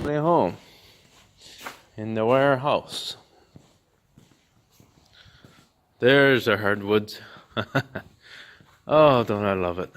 safely home in the warehouse. There's the hardwoods. Oh, don't I love it.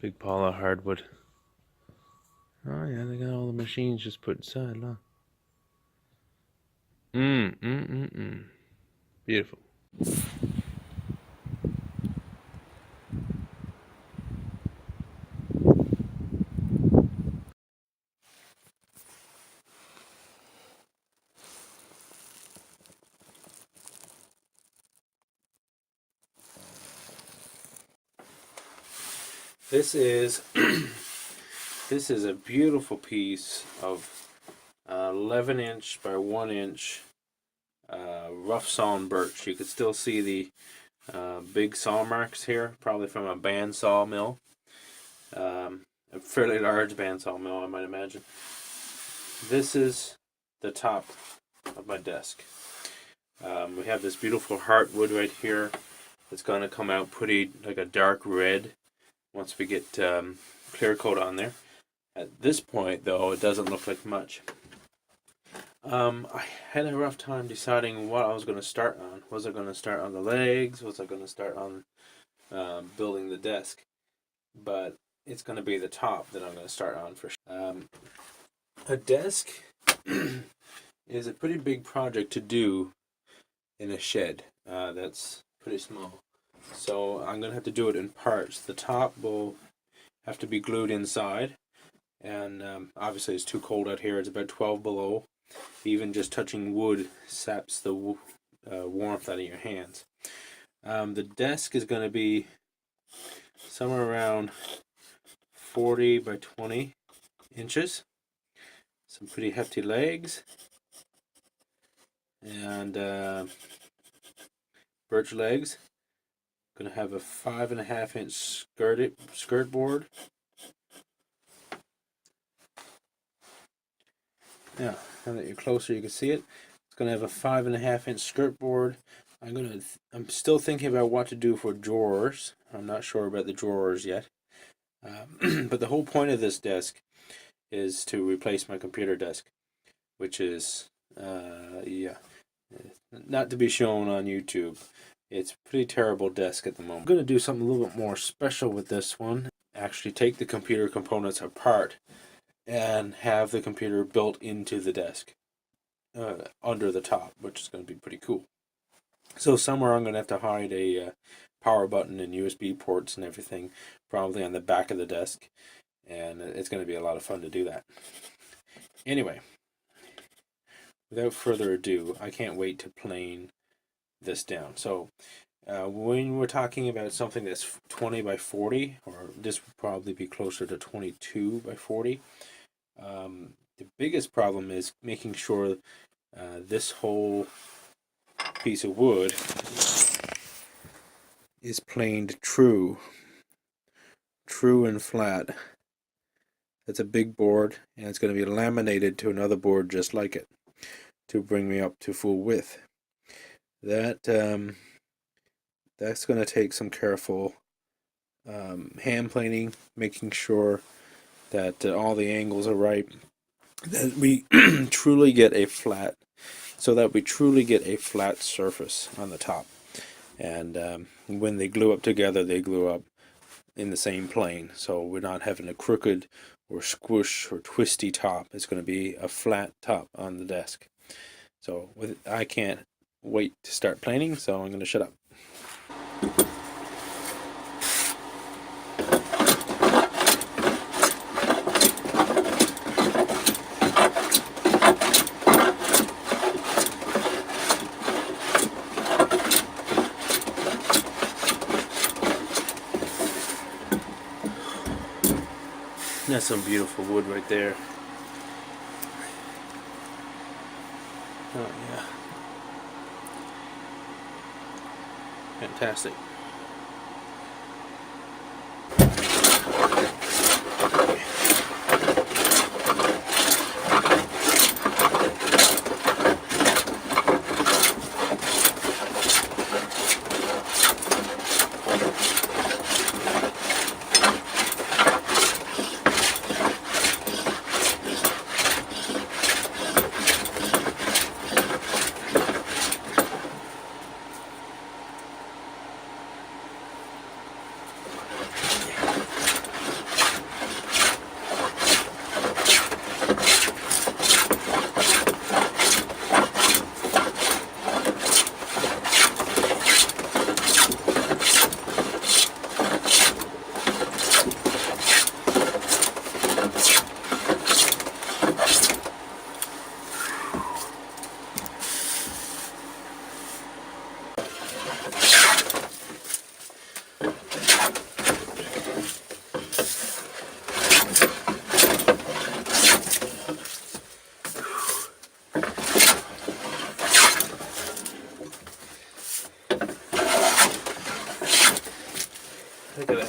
Big pile of hardwood. Oh yeah, they got all the machines just put aside, huh? Beautiful. This is this is a beautiful piece of 11-inch by 1-inch rough sawn birch. You could still see the big saw marks here, probably from a bandsaw mill. A fairly large bandsaw mill, I might imagine. This is the top of my desk. We have this beautiful heartwood right here. It's going to come out pretty like a dark red once we get clear coat on there. At this point, though, it doesn't look like much. I had a rough time deciding what I was going to start on. Was I going to start on the legs? Was I going to start on building the desk? But it's going to be the top that I'm going to start on for sure. A desk is a pretty big project to do in a shed that's pretty small. So I'm going to have to do it in parts. The top will have to be glued inside. And obviously it's too cold out here. It's about 12 below. Even just touching wood saps the warmth out of your hands. The desk is going to be somewhere around 40 by 20 inches. Some pretty hefty legs. And birch legs. Going to have a 5.5-inch skirt board. Now that you're closer, you can see it. It's going to have a 5.5-inch skirt board. I'm still thinking about what to do for drawers. I'm not sure about the drawers yet. But the whole point of this desk is to replace my computer desk, which is, not to be shown on YouTube. It's a pretty terrible desk at the moment. I'm going to do something a little bit more special with this one. Actually take the computer components apart and have the computer built into the desk under the top, which is going to be pretty cool. So somewhere I'm going to have to hide a power button and USB ports and everything, probably on the back of the desk, and it's going to be a lot of fun to do that. Anyway, without further ado, I can't wait to plane this down. So when we're talking about something that's 20 by 40, or this would probably be closer to 22 by 40, the biggest problem is making sure this whole piece of wood is planed true and flat. It's a big board, and it's going to be laminated to another board just like it to bring me up to full width. That's going to take some careful hand planing, making sure that all the angles are right, that we truly get a flat surface on the top. And when they glue up together, they glue up in the same plane, so we're not having a crooked or squish or twisty top. It's going to be a flat top on the desk. So I can't wait to start planing, so I'm going to shut up. That's some beautiful wood right there. Oh yeah. Fantastic.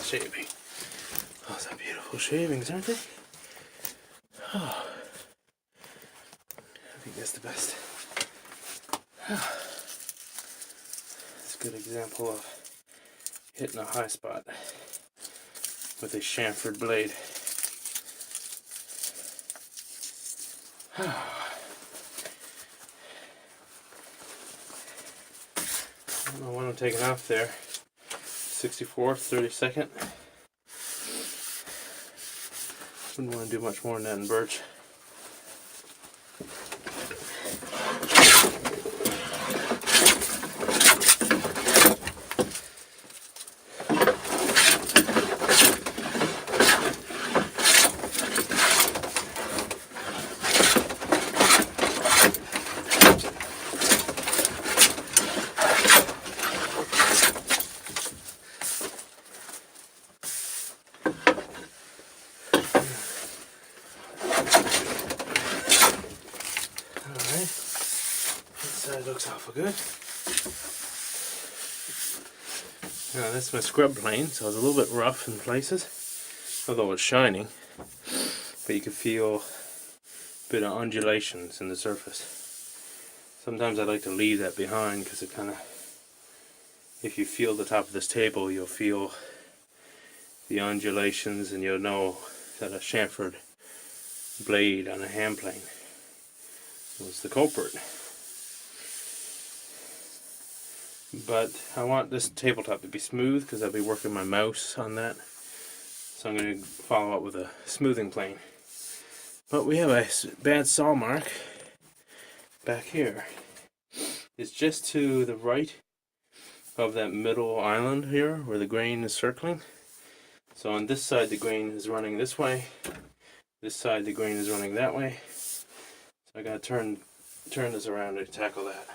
shaving. Those are beautiful shavings, aren't they? Oh, I think that's the best. It's a good example of hitting a high spot with a chamfered blade. I don't know when I'm taking off there. 64th, 32nd. Wouldn't want to do much more than that in birch. Looks awful good. Now this is my scrub plane, so it's a little bit rough in places, although it's shining. But you can feel a bit of undulations in the surface. Sometimes I like to leave that behind because it kind of, if you feel the top of this table, you'll feel the undulations and you'll know that a chamfered blade on a hand plane was the culprit. But I want this tabletop to be smooth because I'll be working my mouse on that. So I'm going to follow up with a smoothing plane. But we have a bad saw mark back here. It's just to the right of that middle island here where the grain is circling. So on this side the grain is running this way. This side the grain is running that way. So I got to turn this around to tackle that.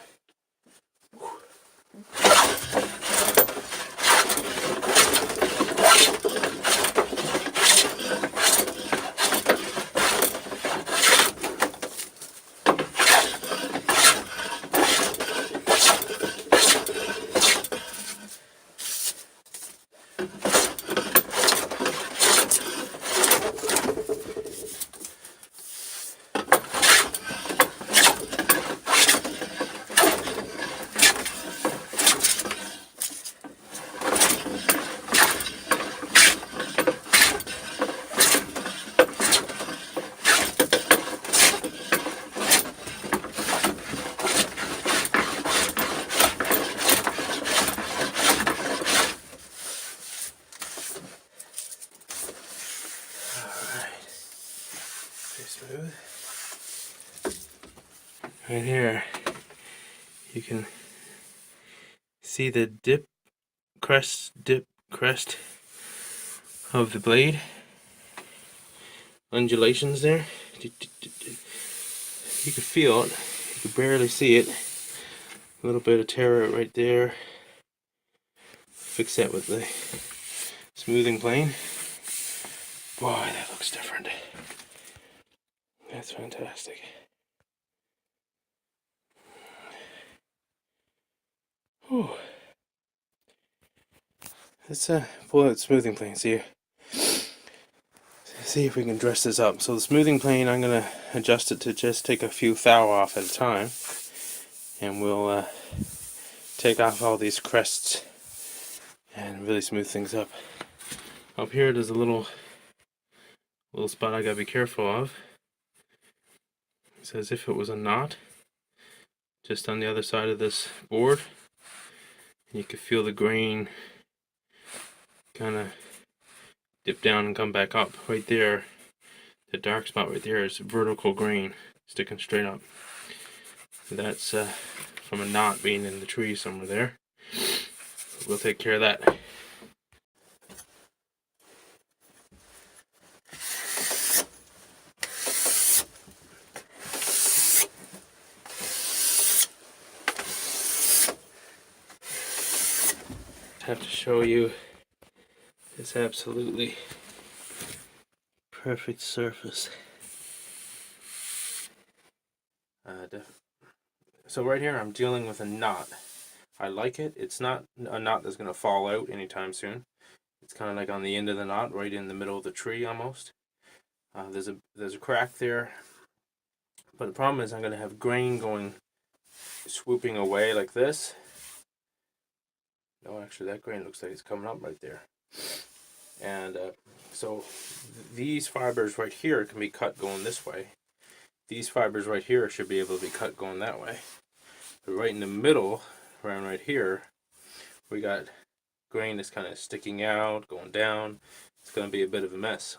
Smooth. Right here you can see the dip crest of the blade, undulations there. You can feel it, you can barely see it. A little bit of tear right there. Fix that with the smoothing plane. Boy, that looks different. That's fantastic. Whew. Let's pull out the smoothing plane. See if we can dress this up. So the smoothing plane, I'm going to adjust it to just take a few thou off at a time. And we'll take off all these crests and really smooth things up. Up here there's a little spot I gotta be careful of. It's as if it was a knot just on the other side of this board. And you can feel the grain kind of dip down and come back up. Right there, the dark spot right there is vertical grain sticking straight up. That's from a knot being in the tree somewhere there. We'll take care of that. Have to show you this absolutely perfect surface. So right here I'm dealing with a knot. I like it. It's not a knot that's going to fall out anytime soon. It's kind of like on the end of the knot, right in the middle of the tree almost. There's a crack there, but the problem is I'm going to have grain going swooping away like this. No, actually that grain looks like it's coming up right there. And so these fibers right here can be cut going this way. These fibers right here should be able to be cut going that way. But right in the middle, around right here, we got grain that's kind of sticking out, going down. It's going to be a bit of a mess.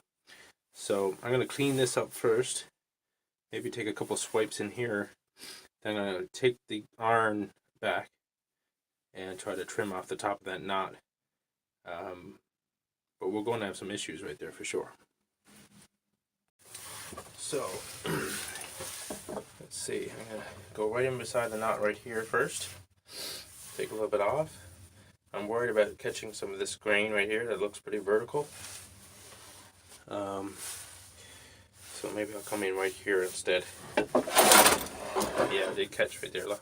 So I'm going to clean this up first. Maybe take a couple swipes in here. Then I'm going to take the iron back and try to trim off the top of that knot. But we're going to have some issues right there for sure. So let's see, I'm going to go right in beside the knot right here first. Take a little bit off. I'm worried about catching some of this grain right here that looks pretty vertical. So maybe I'll come in right here instead. Yeah, I did catch right there, look.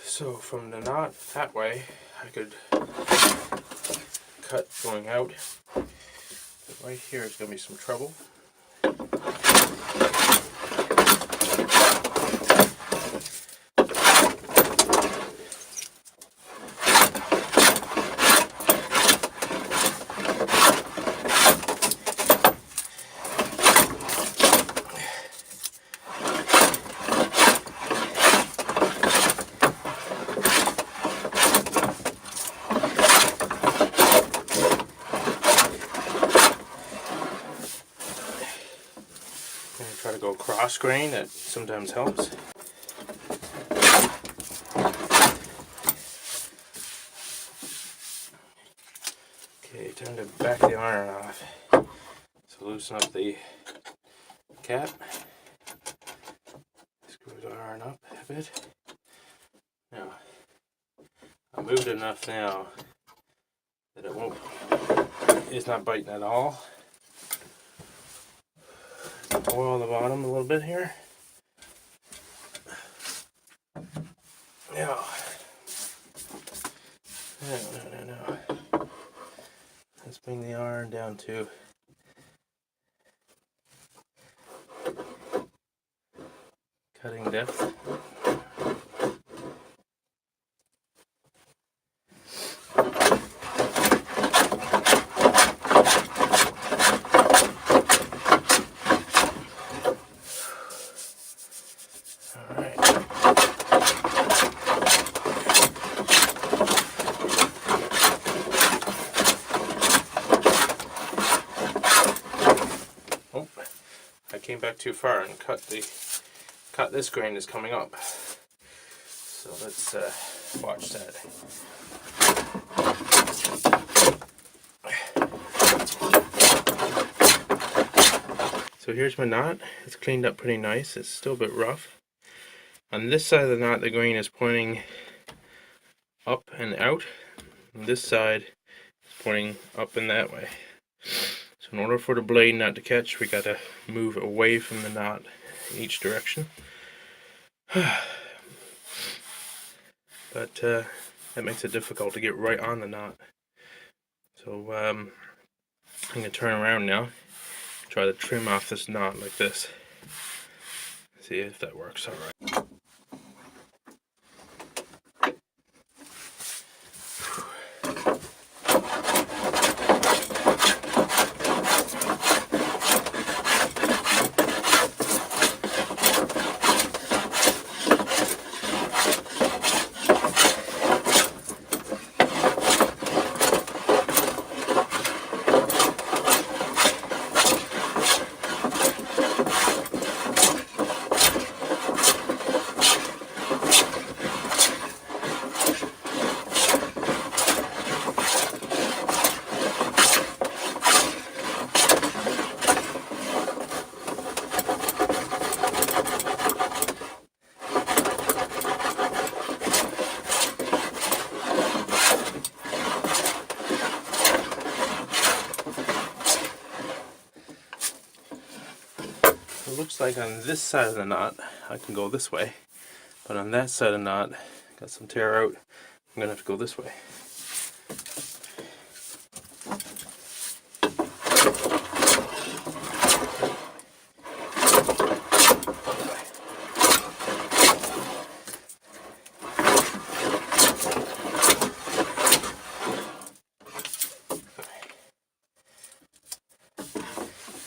So from the knot that way, I could cut going out. But right here is going to be some trouble. Try to go cross grain, that sometimes helps. Okay, time to back the iron off. So loosen up the cap. Screw the iron up a bit. Now, I moved enough now that it's not biting at all. Oil the bottom a little bit here. Now, no. Let's bring the iron down to cutting depth. Came back too far and cut this grain that's coming up. So let's watch that. So here's my knot. It's cleaned up pretty nice. It's still a bit rough. On this side of the knot, the grain is pointing up and out. On this side, it's pointing up and that way. So in order for the blade not to catch, we got to move away from the knot in each direction. But that makes it difficult to get right on the knot. So I'm going to turn around now, try to trim off this knot like this. See if that works alright. looks like on this side of the knot, I can go this way. But on that side of the knot, got some tear out. I'm gonna have to go this way.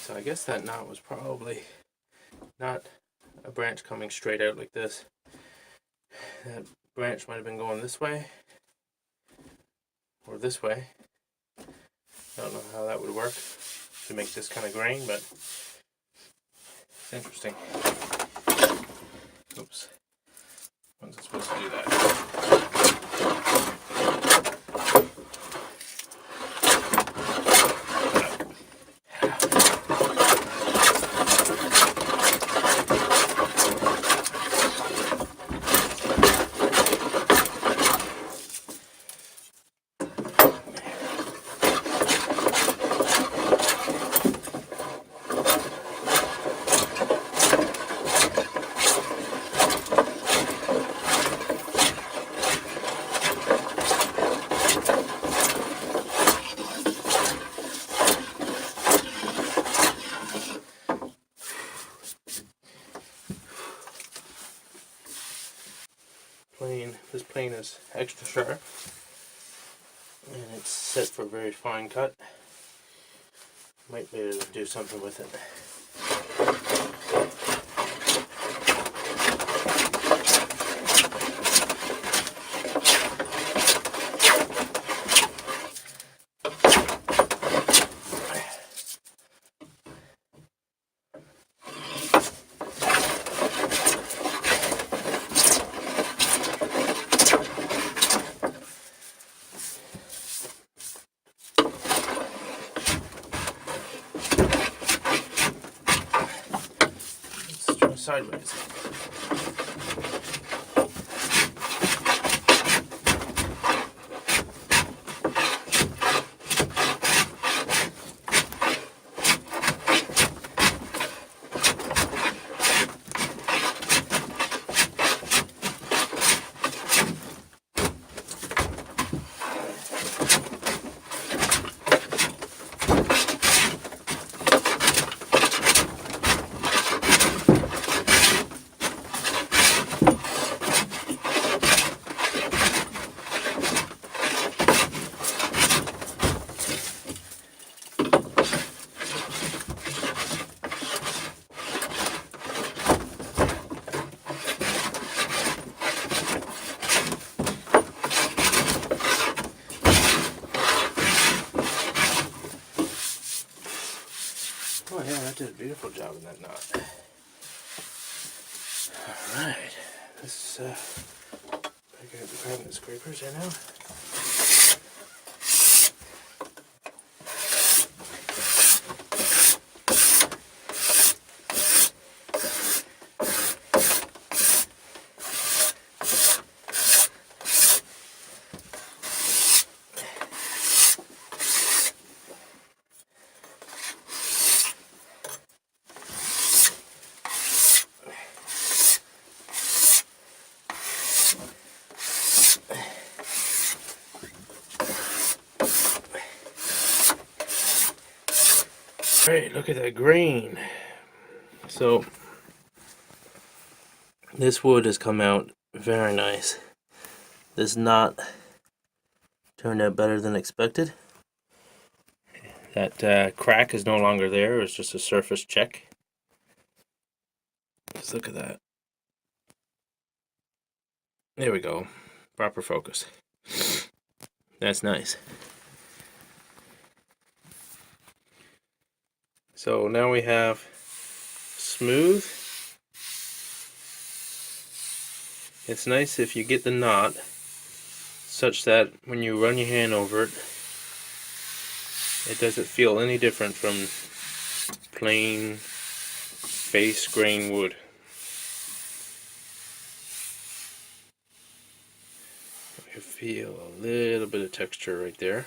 So I guess that knot was probably not a branch coming straight out like this. That branch might have been going this way or this way. I don't know how that would work to make this kind of grain, but it's interesting. Oops. Wasn't supposed to do that. This plane is extra sharp and it's set for a very fine cut. Might be able to do something with it. Sideways. Oh yeah, that did a beautiful job in that knot. Alright, this I got the grabbing the scrapers here now. Alright, look at that grain. So this wood has come out very nice. This knot turned out better than expected. That crack is no longer there, it's just a surface check. Just look at that. There we go. Proper focus. That's nice. So now we have smooth. It's nice if you get the knot such that when you run your hand over it, it doesn't feel any different from plain face grain wood. You feel a little bit of texture right there.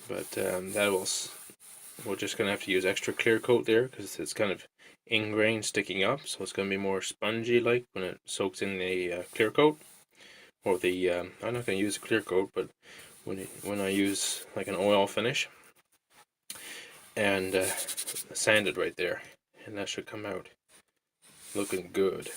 But that will we're just going to have to use extra clear coat there because it's kind of ingrained sticking up, so it's going to be more spongy like when it soaks in the clear coat. Or the, I'm not going to use a clear coat, but when I use like an oil finish, and sand it right there, and that should come out looking good.